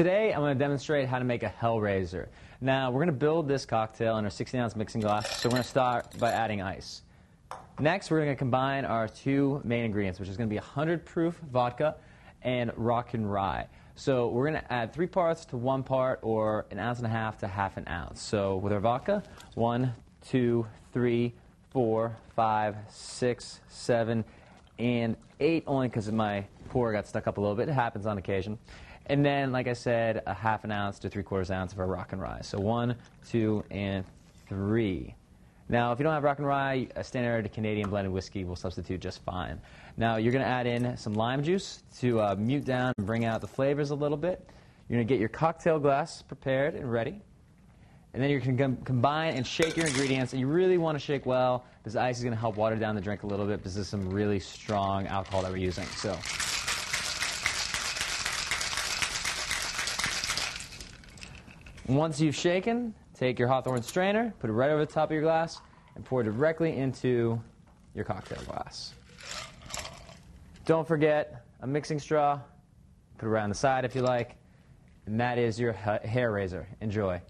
Today, I'm going to demonstrate how to make a Hellraiser. Now, we're going to build this cocktail in our 16-ounce mixing glass, so we're going to start by adding ice. Next, we're going to combine our two main ingredients, which is going to be 100 proof vodka and rock and rye. So we're going to add 3 parts to 1 part, or 1.5 ounces to half an ounce. So with our vodka, 1, 2, 3, 4, 5, 6, 7, and 8, only because my pour got stuck up a little bit. It happens on occasion. And then, like I said, 1/2 ounce to 3/4 ounce of our rock and rye. So 1, 2, and 3. Now, if you don't have rock and rye, a standard Canadian blended whiskey will substitute just fine. Now, you're going to add in some lime juice to mute down and bring out the flavors a little bit. You're going to get your cocktail glass prepared and ready. And then you're going to combine and shake your ingredients. And you really want to shake well, because ice is going to help water down the drink a little bit, because this is some really strong alcohol that we're using. So, once you've shaken, take your Hawthorne strainer, put it right over the top of your glass, and pour directly into your cocktail glass. Don't forget a mixing straw. Put it around the side if you like. And that is your hair raiser. Enjoy.